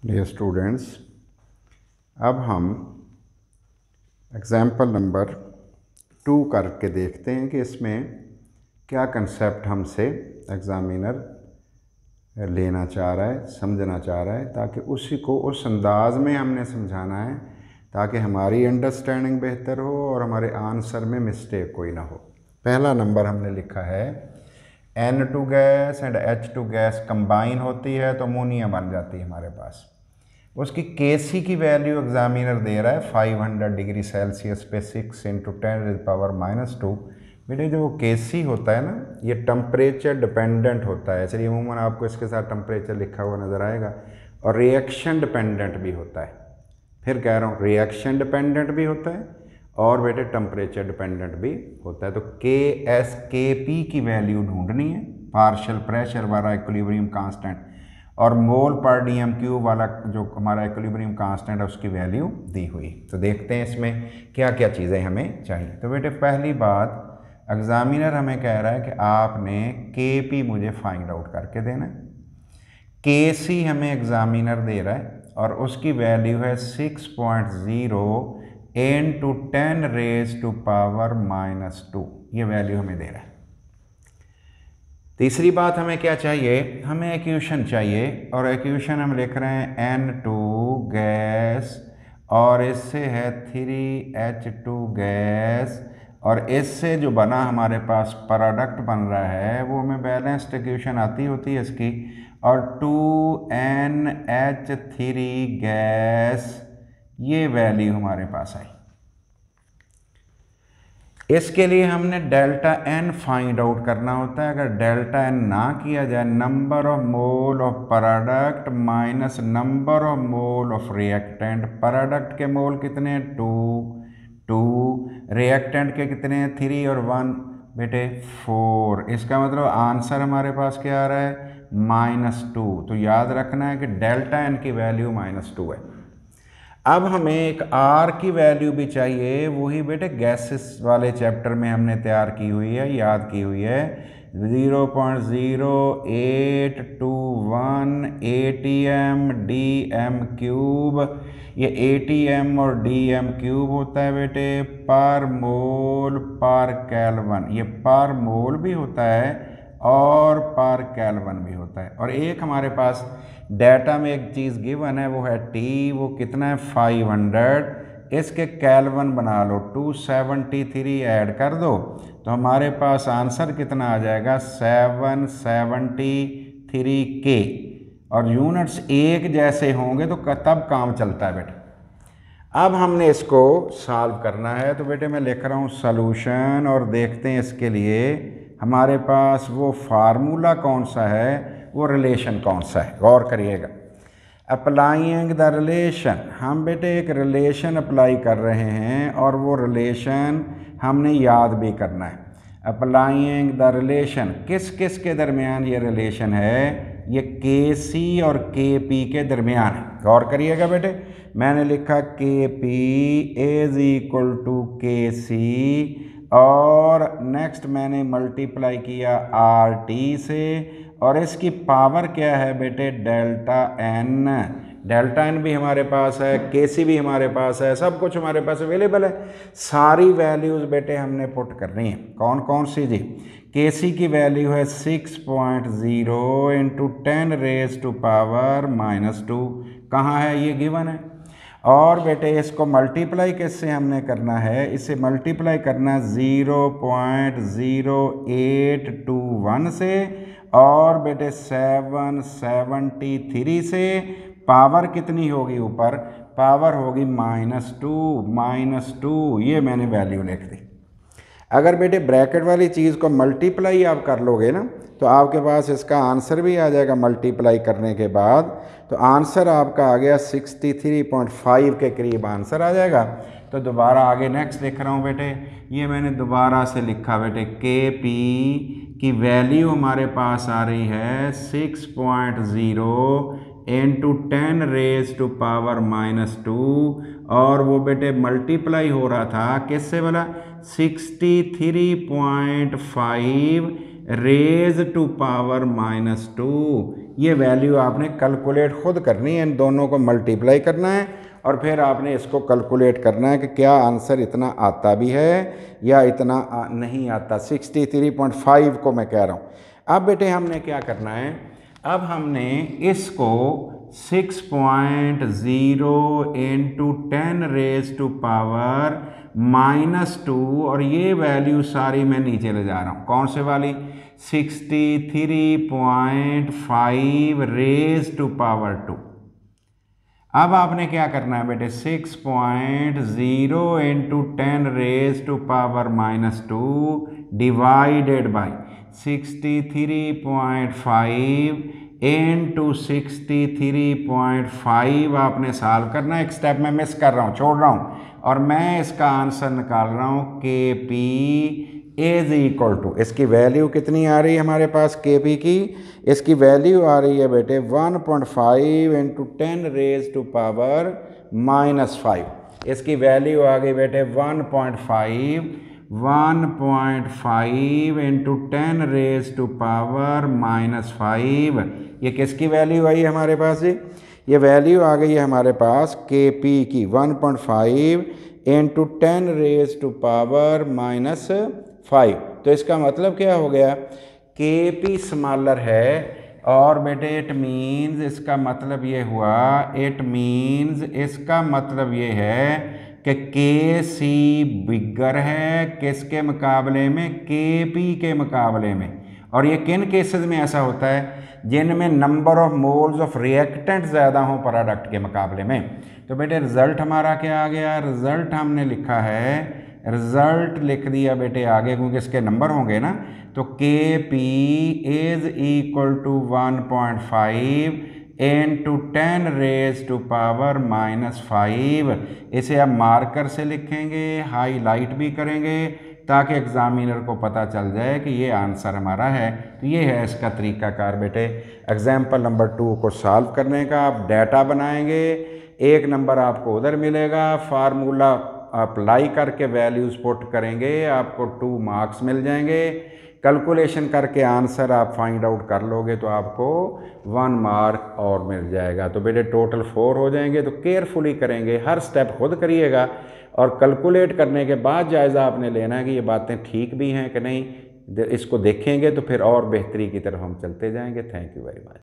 Dear students, अब हम example number 2 करके देखते हैं कि इसमें क्या कंसेप्ट हमसे एग्ज़ामिनर लेना चाह रहा है, समझना चाह रहा है, ताकि उसी को उस अंदाज में हमने समझाना है ताकि हमारी अंडरस्टैंडिंग बेहतर हो और हमारे आंसर में मिस्टेक कोई ना हो। पहला नंबर हमने लिखा है N2 gas and H2 gas combine होती है तो अमोनिया बन जाती है हमारे पास। उसकी Kc की वैल्यू एग्जामिनर दे रहा है 500 डिग्री सेल्सियस पे 6 × 10⁻²। बेटे जो Kc होता है ना, ये टेम्परेचर डिपेंडेंट होता है। चलिए अमूमन आपको इसके साथ टेम्परेचर लिखा हुआ नज़र आएगा, और रिएक्शन डिपेंडेंट भी होता है। फिर कह रहा हूँ, रिएक्शन डिपेंडेंट भी होता है और बेटे टेम्परेचर डिपेंडेंट भी होता है। तो Kp की वैल्यू ढूंढनी है, पार्शियल प्रेशर वाला इक्विलिब्रियम कांस्टेंट, और मोल पर dm³ वाला जो हमारा इक्विलिब्रियम कांस्टेंट है उसकी वैल्यू दी हुई। तो देखते हैं इसमें क्या क्या चीज़ें हमें चाहिए। तो बेटे पहली बात, एग्जामिनर हमें कह रहा है कि आपने Kp मुझे फाइंड आउट करके देना है। Kc हमें एग्जामिनर दे रहा है और उसकी वैल्यू है 6.0 × 10⁻²। ये वैल्यू हमें दे रहा है। तीसरी बात हमें क्या चाहिए, हमें इक्वेशन चाहिए, और इक्वेशन हम लिख रहे हैं N2 गैस और इससे है 3H2 गैस, और इससे जो बना हमारे पास प्रोडक्ट बन रहा है वो हमें बैलेंस्ड इक्वेशन आती होती है इसकी, और 2NH3 गैस, ये वैल्यू हमारे पास आई। इसके लिए हमने डेल्टा N फाइंड आउट करना होता है। अगर डेल्टा N ना किया जाए, number of mole of product minus number of mole of reactant. Product के मोल कितने हैं? 2, रिएक्टेंट के कितने हैं? 3 और 1 बेटे 4। इसका मतलब आंसर हमारे पास क्या आ रहा है? -2। तो याद रखना है कि डेल्टा N की वैल्यू -2 है। अब हमें एक R की वैल्यू भी चाहिए, वही बेटे गैसेस वाले चैप्टर में हमने तैयार की हुई है, याद की हुई है। 0.0821 ATM dm³। ये ATM और dm³ होता है बेटे पर मोल पर केल्विन। ये पर मोल भी होता है और पर केल्विन भी होता है। और एक हमारे पास डाटा में एक चीज़ गिवन है, वो है T, वो कितना है? 500। इसके केल्विन बना लो, 273 ऐड कर दो तो हमारे पास आंसर कितना आ जाएगा? 773 K। और यूनिट्स एक जैसे होंगे तो तब काम चलता है बेटे। अब हमने इसको सॉल्व करना है, तो बेटे मैं लिख रहा हूँ सॉल्यूशन, और देखते हैं इसके लिए हमारे पास वो फार्मूला कौन सा है, वो रिलेशन कौन सा है। गौर करिएगा। अप्लाइंग द रिलेशन, हम बेटे एक रिलेशन अप्लाई कर रहे हैं और वो रिलेशन हमने याद भी करना है। अप्लाइंग द रिलेशन, किस किस के दरमियान ये रिलेशन है? ये Kc और Kp के दरमियान है। गौर करिएगा बेटे, मैंने लिखा Kp = Kc, और नेक्स्ट मैंने मल्टीप्लाई किया RT से, और इसकी पावर क्या है बेटे? Delta N। डेल्टा N भी हमारे पास है, Kc भी हमारे पास है, सब कुछ हमारे पास अवेलेबल है। सारी वैल्यूज़ बेटे हमने पुट करनी है। कौन कौन सी जी? Kc की वैल्यू है 6.0 × 10⁻²। कहाँ है? ये गिवन है। और बेटे इसको मल्टीप्लाई किससे हमने करना है? इसे मल्टीप्लाई करना 0.0821 से, और बेटे 773 से। पावर कितनी होगी? ऊपर पावर होगी -2। ये मैंने वैल्यू लिख दी। अगर बेटे ब्रैकेट वाली चीज़ को मल्टीप्लाई आप कर लोगे ना, तो आपके पास इसका आंसर भी आ जाएगा मल्टीप्लाई करने के बाद। तो आंसर आपका आ गया 63.5 के करीब आंसर आ जाएगा। तो दोबारा आगे नेक्स्ट लिख रहा हूँ बेटे, ये मैंने दोबारा से लिखा बेटे, Kp की वैल्यू हमारे पास आ रही है 6.0 × 10⁻², और वो बेटे मल्टीप्लाई हो रहा था किससे बोला? 63.5 raised to power -2। ये वैल्यू आपने कैलकुलेट खुद करनी है, इन दोनों को मल्टीप्लाई करना है और फिर आपने इसको कैलकुलेट करना है कि क्या आंसर इतना आता भी है या इतना नहीं आता। 63.5 को मैं कह रहा हूँ। अब बेटे हमने क्या करना है, अब हमने इसको 6.0 इंटू 10⁻⁻² और ये वैल्यू सारी मैं नीचे ले जा रहा हूँ। कौन से वाली? 63.5 2। अब आपने क्या करना है बेटे, 6.0 इंटू 10⁻² डिवाइडेड बाई 63.5 इंटू 63.5 आपने सॉल्व करना है। एक स्टेप मैं मिस कर रहा हूँ, छोड़ रहा हूँ, और मैं इसका आंसर निकाल रहा हूँ KP इज इक्वल टू, इसकी वैल्यू कितनी आ रही है हमारे पास KP की? इसकी वैल्यू आ रही है बेटे 1.5 इंटू 10⁻⁻5। इसकी वैल्यू आ गई बेटे 1.5 इंटू 10⁻⁻5। ये किसकी वैल्यू आई है हमारे पास जी? ये वैल्यू आ गई है हमारे पास KP की 1.5 इंटू 10⁻⁻5। तो इसका मतलब क्या हो गया? KP स्मॉलर है और बेटे इट मीन्स, इसका मतलब ये हुआ, इट मीन्स इसका मतलब ये है कि KC बिगर है किसके मुकाबले में? KP के मुकाबले में। और ये किन केसेस में ऐसा होता है? जिनमें number of moles of reactant ज़्यादा हों प्रोडक्ट के मुकाबले में। तो बेटे रिजल्ट हमारा क्या आ गया? रिजल्ट हमने लिखा है, रिजल्ट लिख दिया बेटे आगे, क्योंकि इसके नंबर होंगे ना। तो KP is equal to 1.5 into 10⁻⁻5। इसे आप मार्कर से लिखेंगे, हाईलाइट भी करेंगे, ताकि एग्जामिनर को पता चल जाए कि ये आंसर हमारा है। तो ये है इसका तरीकाकार बेटे एग्जाम्पल नंबर 2 को सॉल्व करने का। आप डाटा बनाएंगे, 1 नंबर आपको उधर मिलेगा, फार्मूला अप्लाई करके वैल्यूज़ पुट करेंगे, आपको 2 मार्क्स मिल जाएंगे। कैलकुलेशन करके आंसर आप फाइंड आउट कर लोगे तो आपको 1 मार्क और मिल जाएगा। तो बेटे टोटल 4 हो जाएंगे। तो केयरफुली करेंगे, हर स्टेप खुद करिएगा और कैलकुलेट करने के बाद जायज़ा आपने लेना है कि ये बातें ठीक भी हैं कि नहीं। इसको देखेंगे तो फिर और बेहतरी की तरफ हम चलते जाएंगे। Thank you very much.